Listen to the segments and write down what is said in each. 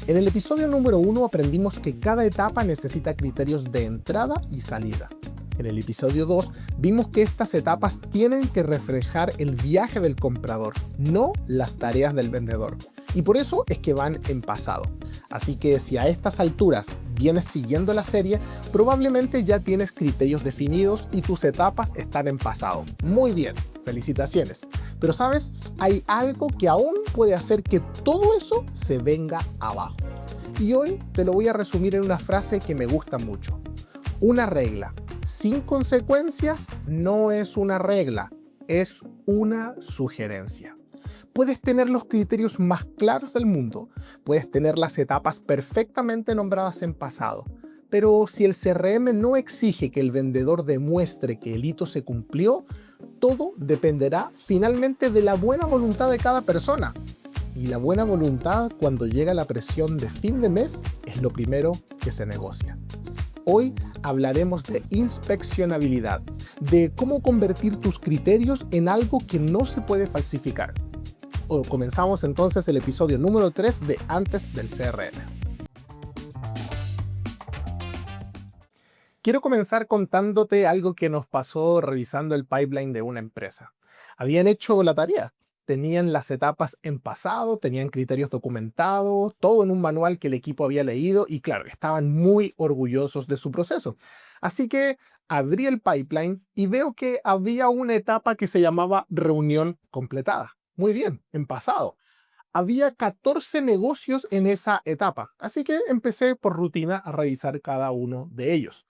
En el episodio número 1 aprendimos que cada etapa necesita criterios de entrada y salida. En el episodio 2 vimos que estas etapas tienen que reflejar el viaje del comprador, no las tareas del vendedor. Y por eso es que van en pasado. Así que si a estas alturas vienes siguiendo la serie, probablemente ya tienes criterios definidos y tus etapas están en pasado. Muy bien, felicitaciones. Pero ¿sabes? Hay algo que aún puede hacer que todo eso se venga abajo. Y hoy te lo voy a resumir en una frase que me gusta mucho. Una regla sin consecuencias no es una regla, es una sugerencia. Puedes tener los criterios más claros del mundo, puedes tener las etapas perfectamente nombradas en pasado, pero si el CRM no exige que el vendedor demuestre que el hito se cumplió, todo dependerá finalmente de la buena voluntad de cada persona. Y la buena voluntad, cuando llega la presión de fin de mes, es lo primero que se negocia. Hoy hablaremos de inspeccionabilidad, de cómo convertir tus criterios en algo que no se puede falsificar. Comenzamos entonces el episodio número 3 de Antes del CRM. Quiero comenzar contándote algo que nos pasó revisando el pipeline de una empresa. Habían hecho la tarea. Tenían las etapas en pasado, tenían criterios documentados, todo en un manual que el equipo había leído y claro, estaban muy orgullosos de su proceso. Así que abrí el pipeline y veo que había una etapa que se llamaba reunión completada. Muy bien, en pasado. Había 14 negocios en esa etapa, así que empecé por rutina a revisar cada uno de ellos.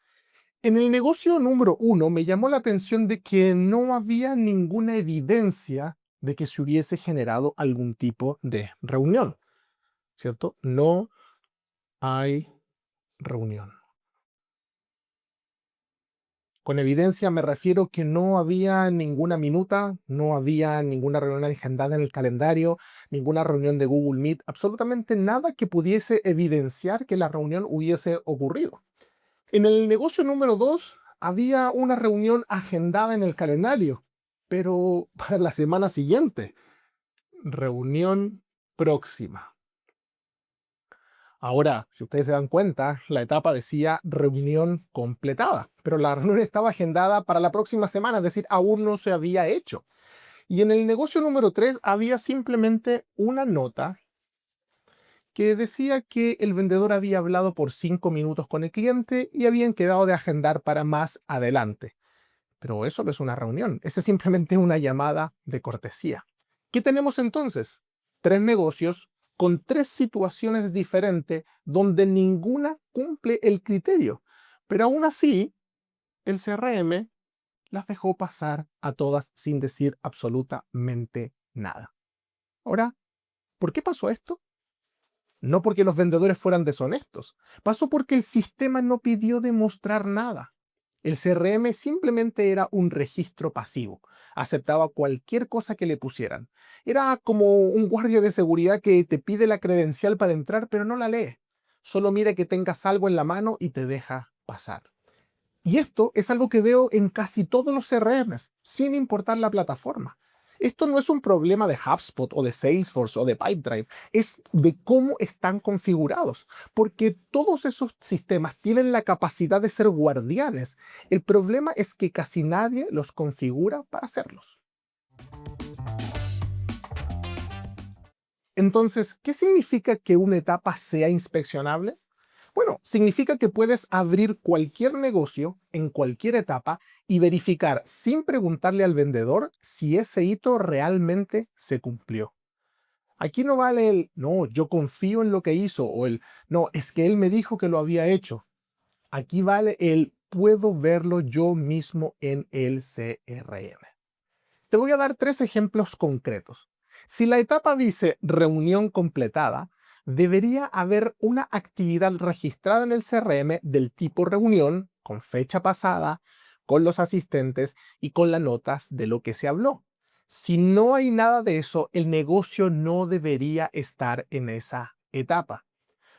En el negocio número 1 me llamó la atención de que no había ninguna evidencia de que se hubiese generado algún tipo de reunión, ¿cierto? No hay reunión. Con evidencia me refiero que no había ninguna minuta, no había ninguna reunión agendada en el calendario, ninguna reunión de Google Meet, absolutamente nada que pudiese evidenciar que la reunión hubiese ocurrido. En el negocio número 2 había una reunión agendada en el calendario, pero para la semana siguiente. Reunión próxima. Ahora, si ustedes se dan cuenta, la etapa decía reunión completada, pero la reunión estaba agendada para la próxima semana, es decir, aún no se había hecho. Y en el negocio número 3 había simplemente una nota que decía que el vendedor había hablado por 5 minutos con el cliente y habían quedado de agendar para más adelante. Pero eso no es una reunión, eso es simplemente una llamada de cortesía. ¿Qué tenemos entonces? 3 negocios con 3 situaciones diferentes donde ninguna cumple el criterio. Pero aún así, el CRM las dejó pasar a todas sin decir absolutamente nada. Ahora, ¿por qué pasó esto? No porque los vendedores fueran deshonestos. Pasó porque el sistema no pidió demostrar nada. El CRM simplemente era un registro pasivo. Aceptaba cualquier cosa que le pusieran. Era como un guardia de seguridad que te pide la credencial para entrar, pero no la lee. Solo mira que tengas algo en la mano y te deja pasar. Y esto es algo que veo en casi todos los CRMs, sin importar la plataforma. Esto no es un problema de HubSpot o de Salesforce o de Pipedrive, es de cómo están configurados, porque todos esos sistemas tienen la capacidad de ser guardianes. El problema es que casi nadie los configura para hacerlos. Entonces, ¿qué significa que una etapa sea inspeccionable? Bueno, significa que puedes abrir cualquier negocio en cualquier etapa y verificar sin preguntarle al vendedor si ese hito realmente se cumplió. Aquí no vale el, no, yo confío en lo que hizo o el, no, es que él me dijo que lo había hecho. Aquí vale el, puedo verlo yo mismo en el CRM. Te voy a dar 3 ejemplos concretos. Si la etapa dice reunión completada, debería haber una actividad registrada en el CRM del tipo reunión, con fecha pasada, con los asistentes y con las notas de lo que se habló. Si no hay nada de eso, el negocio no debería estar en esa etapa.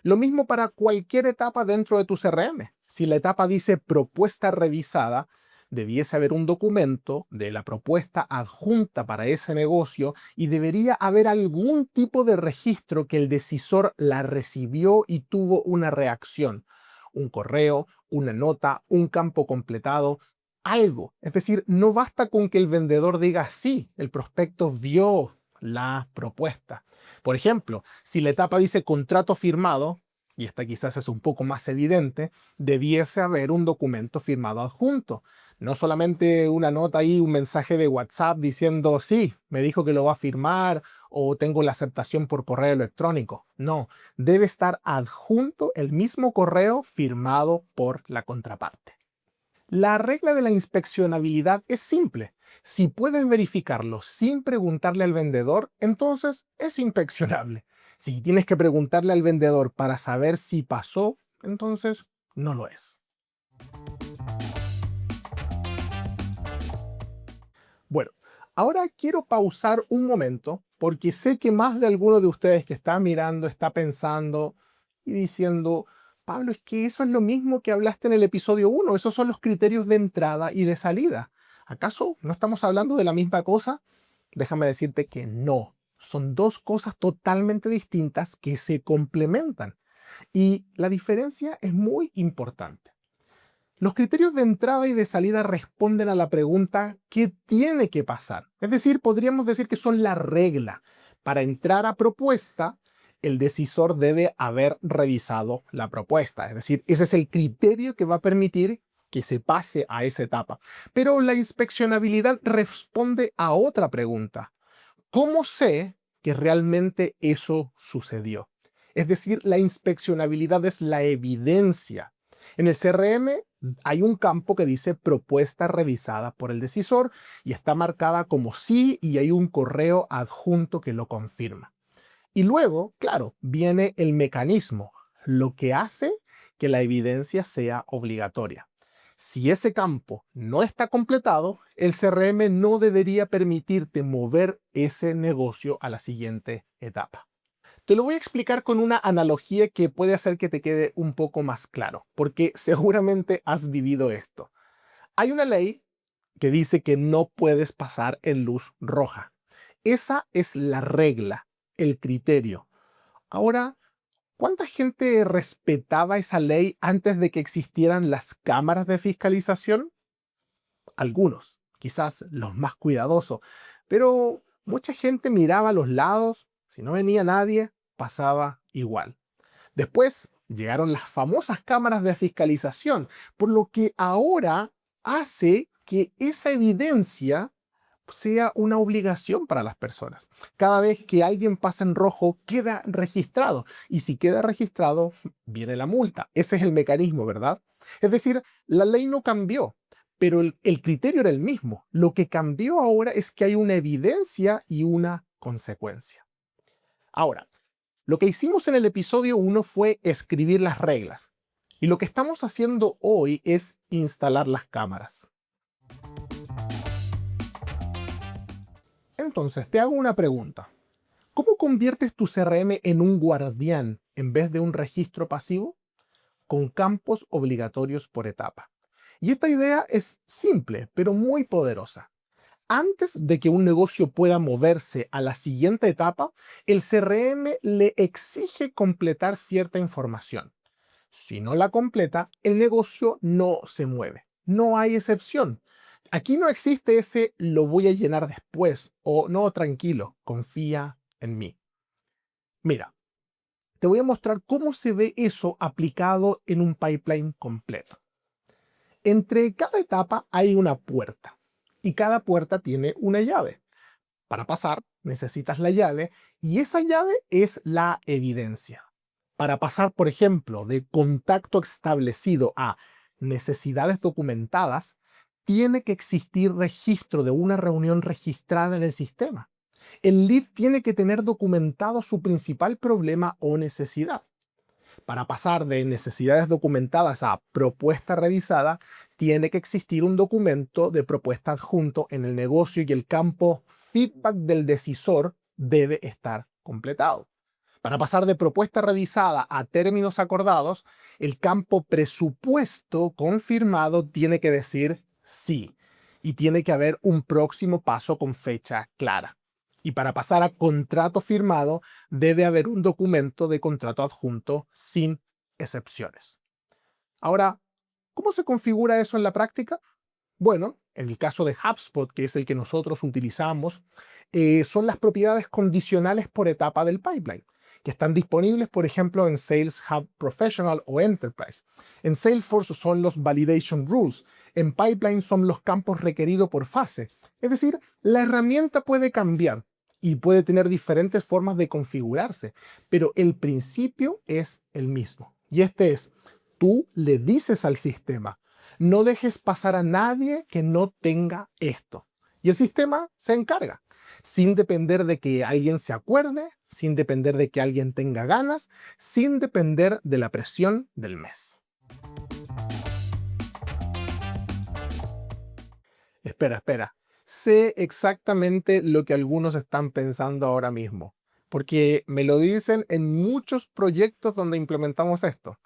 Lo mismo para cualquier etapa dentro de tu CRM. Si la etapa dice propuesta revisada, debiese haber un documento de la propuesta adjunta para ese negocio y debería haber algún tipo de registro que el decisor la recibió y tuvo una reacción. Un correo, una nota, un campo completado, algo. Es decir, no basta con que el vendedor diga sí, el prospecto vio la propuesta. Por ejemplo, si la etapa dice contrato firmado, y esta quizás es un poco más evidente, debiese haber un documento firmado adjunto. No solamente una nota ahí, un mensaje de WhatsApp diciendo sí, me dijo que lo va a firmar o tengo la aceptación por correo electrónico. No, debe estar adjunto el mismo correo firmado por la contraparte. La regla de la inspeccionabilidad es simple. Si puedes verificarlo sin preguntarle al vendedor, entonces es inspeccionable. Si tienes que preguntarle al vendedor para saber si pasó, entonces no lo es. Bueno, ahora quiero pausar un momento porque sé que más de alguno de ustedes que está mirando está pensando y diciendo, Pablo, es que eso es lo mismo que hablaste en el episodio 1, esos son los criterios de entrada y de salida. ¿Acaso no estamos hablando de la misma cosa? Déjame decirte que no. Son dos cosas totalmente distintas que se complementan. Y la diferencia es muy importante. Los criterios de entrada y de salida responden a la pregunta ¿qué tiene que pasar? Es decir, podríamos decir que son la regla. Para entrar a propuesta, el decisor debe haber revisado la propuesta. Es decir, ese es el criterio que va a permitir que se pase a esa etapa. Pero la inspeccionabilidad responde a otra pregunta. ¿Cómo sé que realmente eso sucedió? Es decir, la inspeccionabilidad es la evidencia. En el CRM hay un campo que dice propuesta revisada por el decisor y está marcada como sí y hay un correo adjunto que lo confirma. Y luego, claro, viene el mecanismo, lo que hace que la evidencia sea obligatoria. Si ese campo no está completado, el CRM no debería permitirte mover ese negocio a la siguiente etapa. Te lo voy a explicar con una analogía que puede hacer que te quede un poco más claro, porque seguramente has vivido esto. Hay una ley que dice que no puedes pasar en luz roja. Esa es la regla, el criterio. Ahora, ¿cuánta gente respetaba esa ley antes de que existieran las cámaras de fiscalización? Algunos, quizás los más cuidadosos, pero mucha gente miraba a los lados, si no venía nadie, pasaba igual. Después llegaron las famosas cámaras de fiscalización, por lo que ahora hace que esa evidencia sea una obligación para las personas. Cada vez que alguien pasa en rojo, queda registrado. Y si queda registrado, viene la multa. Ese es el mecanismo, ¿verdad? Es decir, la ley no cambió, pero el criterio era el mismo. Lo que cambió ahora es que hay una evidencia y una consecuencia. Ahora, lo que hicimos en el episodio 1 fue escribir las reglas. Y lo que estamos haciendo hoy es instalar las cámaras. Entonces, te hago una pregunta. ¿Cómo conviertes tu CRM en un guardián en vez de un registro pasivo? Con campos obligatorios por etapa. Y esta idea es simple, pero muy poderosa. Antes de que un negocio pueda moverse a la siguiente etapa, el CRM le exige completar cierta información. Si no la completa, el negocio no se mueve. No hay excepción. Aquí no existe ese lo voy a llenar después o no, tranquilo, confía en mí. Mira, te voy a mostrar cómo se ve eso aplicado en un pipeline completo. Entre cada etapa hay una puerta y cada puerta tiene una llave. Para pasar, necesitas la llave y esa llave es la evidencia. Para pasar, por ejemplo, de contacto establecido a necesidades documentadas, tiene que existir registro de una reunión registrada en el sistema. El lead tiene que tener documentado su principal problema o necesidad. Para pasar de necesidades documentadas a propuesta revisada, tiene que existir un documento de propuesta adjunto en el negocio y el campo feedback del decisor debe estar completado. Para pasar de propuesta revisada a términos acordados, el campo presupuesto confirmado tiene que decir Sí, y tiene que haber un próximo paso con fecha clara. Y para pasar a contrato firmado, debe haber un documento de contrato adjunto sin excepciones. Ahora, ¿cómo se configura eso en la práctica? Bueno, en el caso de HubSpot, que es el que nosotros utilizamos, son las propiedades condicionales por etapa del pipeline, que están disponibles, por ejemplo, en Sales Hub Professional o Enterprise. En Salesforce son los Validation Rules. En Pipeline son los campos requeridos por fase. Es decir, la herramienta puede cambiar y puede tener diferentes formas de configurarse, pero el principio es el mismo. Y este es, tú le dices al sistema, no dejes pasar a nadie que no tenga esto. Y el sistema se encarga, sin depender de que alguien se acuerde, sin depender de que alguien tenga ganas, sin depender de la presión del mes. Espera. Sé exactamente lo que algunos están pensando ahora mismo, porque me lo dicen en muchos proyectos donde implementamos esto.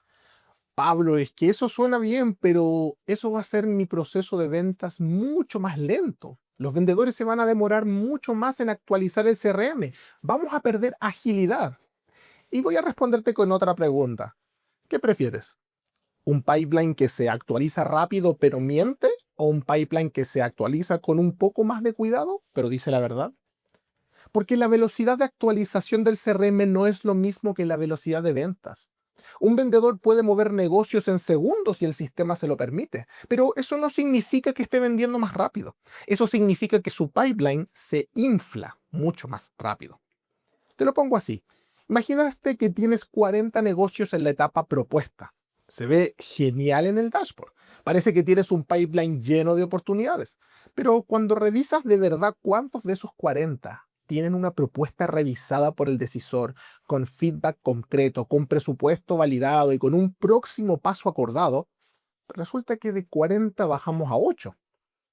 Pablo, es que eso suena bien, pero eso va a hacer mi proceso de ventas mucho más lento. Los vendedores se van a demorar mucho más en actualizar el CRM. Vamos a perder agilidad. Y voy a responderte con otra pregunta. ¿Qué prefieres? ¿Un pipeline que se actualiza rápido pero miente? ¿O un pipeline que se actualiza con un poco más de cuidado pero dice la verdad? Porque la velocidad de actualización del CRM no es lo mismo que la velocidad de ventas. Un vendedor puede mover negocios en segundos si el sistema se lo permite, pero eso no significa que esté vendiendo más rápido. Eso significa que su pipeline se infla mucho más rápido. Te lo pongo así. Imagínate que tienes 40 negocios en la etapa propuesta. Se ve genial en el dashboard. Parece que tienes un pipeline lleno de oportunidades. Pero cuando revisas de verdad cuántos de esos 40 tienen una propuesta revisada por el decisor, con feedback concreto, con presupuesto validado y con un próximo paso acordado, resulta que de 40 bajamos a 8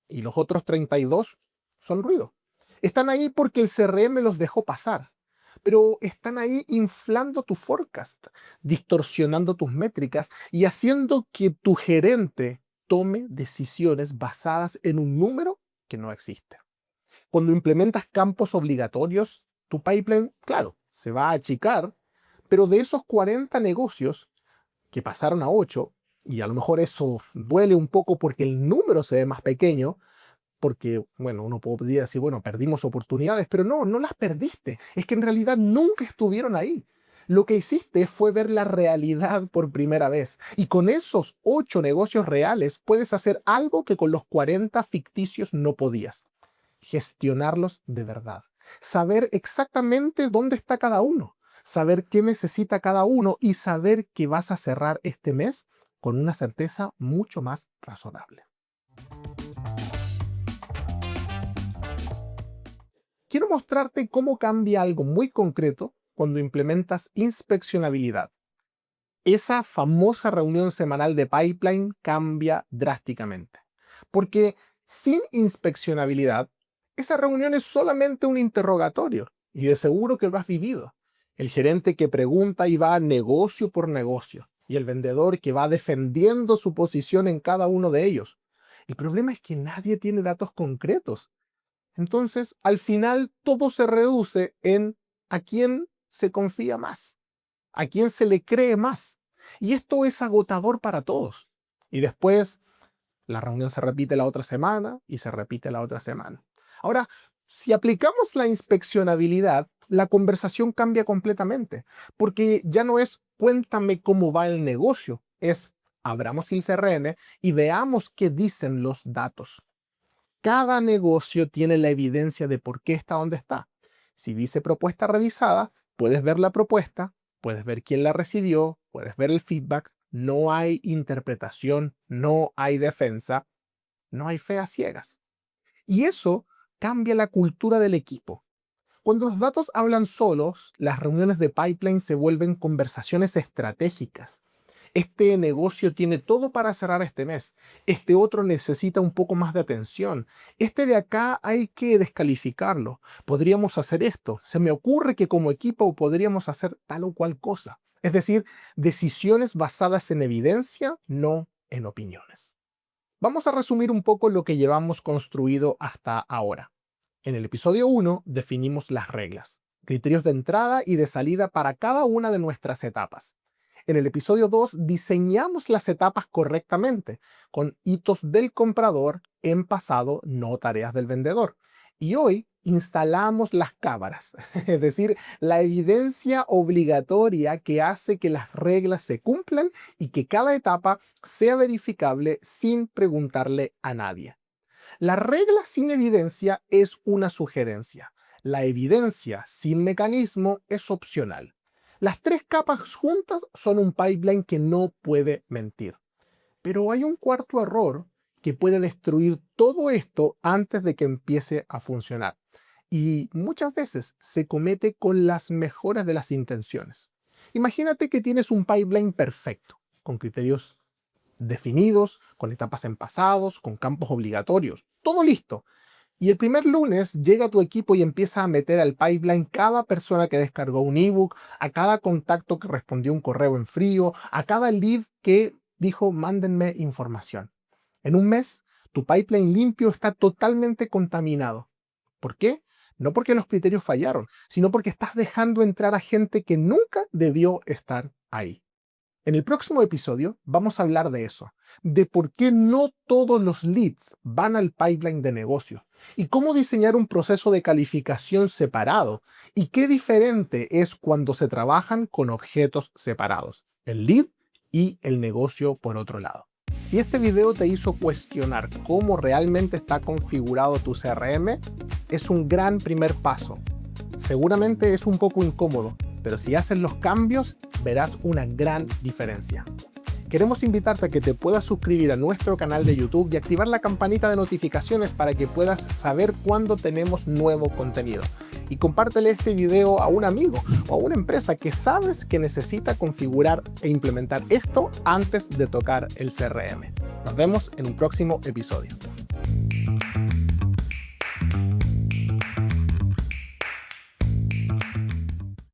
y los otros 32 son ruido. Están ahí porque el CRM los dejó pasar, pero están ahí inflando tu forecast, distorsionando tus métricas y haciendo que tu gerente tome decisiones basadas en un número que no existe. Cuando implementas campos obligatorios, tu pipeline, claro, se va a achicar, pero de esos 40 negocios que pasaron a 8, y a lo mejor eso duele un poco porque el número se ve más pequeño, porque, bueno, uno podría decir, bueno, perdimos oportunidades, pero no, no las perdiste. Es que en realidad nunca estuvieron ahí. Lo que hiciste fue ver la realidad por primera vez. Y con esos 8 negocios reales puedes hacer algo que con los 40 ficticios no podías. Gestionarlos de verdad. Saber exactamente dónde está cada uno. Saber qué necesita cada uno y saber que vas a cerrar este mes con una certeza mucho más razonable. Quiero mostrarte cómo cambia algo muy concreto cuando implementas inspeccionabilidad. Esa famosa reunión semanal de pipeline cambia drásticamente. Porque sin inspeccionabilidad, esa reunión es solamente un interrogatorio y de seguro que lo has vivido. El gerente que pregunta y va negocio por negocio y el vendedor que va defendiendo su posición en cada uno de ellos. El problema es que nadie tiene datos concretos. Entonces, al final, todo se reduce en a quién se confía más, a quién se le cree más. Y esto es agotador para todos. Y después, la reunión se repite la otra semana y se repite la otra semana. Ahora, si aplicamos la inspeccionabilidad, la conversación cambia completamente, porque ya no es cuéntame cómo va el negocio, es abramos el CRM y veamos qué dicen los datos. Cada negocio tiene la evidencia de por qué está donde está. Si dice propuesta revisada, puedes ver la propuesta, puedes ver quién la recibió, puedes ver el feedback. No hay interpretación, no hay defensa, no hay fe a ciegas. Y eso cambia la cultura del equipo. Cuando los datos hablan solos, las reuniones de pipeline se vuelven conversaciones estratégicas. Este negocio tiene todo para cerrar este mes. Este otro necesita un poco más de atención. Este de acá hay que descalificarlo. Podríamos hacer esto. Se me ocurre que como equipo podríamos hacer tal o cual cosa. Es decir, decisiones basadas en evidencia, no en opiniones. Vamos a resumir un poco lo que llevamos construido hasta ahora. En el episodio 1 definimos las reglas, criterios de entrada y de salida para cada una de nuestras etapas. En el episodio 2 diseñamos las etapas correctamente, con hitos del comprador en pasado, no tareas del vendedor. Y hoy instalamos las cámaras, es decir, la evidencia obligatoria que hace que las reglas se cumplan y que cada etapa sea verificable sin preguntarle a nadie. La regla sin evidencia es una sugerencia. La evidencia sin mecanismo es opcional. Las tres capas juntas son un pipeline que no puede mentir. Pero hay un cuarto error que puede destruir todo esto antes de que empiece a funcionar. Y muchas veces se comete con las mejores de las intenciones. Imagínate que tienes un pipeline perfecto, con criterios definidos, con etapas en pasados, con campos obligatorios, todo listo. Y el primer lunes llega tu equipo y empieza a meter al pipeline cada persona que descargó un ebook, a cada contacto que respondió un correo en frío, a cada lead que dijo mándenme información. En un mes, tu pipeline limpio está totalmente contaminado. ¿Por qué? No porque los criterios fallaron, sino porque estás dejando entrar a gente que nunca debió estar ahí. En el próximo episodio vamos a hablar de eso, de por qué no todos los leads van al pipeline de negocio y cómo diseñar un proceso de calificación separado y qué diferente es cuando se trabajan con objetos separados, el lead y el negocio por otro lado. Si este video te hizo cuestionar cómo realmente está configurado tu CRM, es un gran primer paso. Seguramente es un poco incómodo, pero si haces los cambios, verás una gran diferencia. Queremos invitarte a que te puedas suscribir a nuestro canal de YouTube y activar la campanita de notificaciones para que puedas saber cuándo tenemos nuevo contenido. Y compártele este video a un amigo o a una empresa que sabes que necesita configurar e implementar esto antes de tocar el CRM. Nos vemos en un próximo episodio.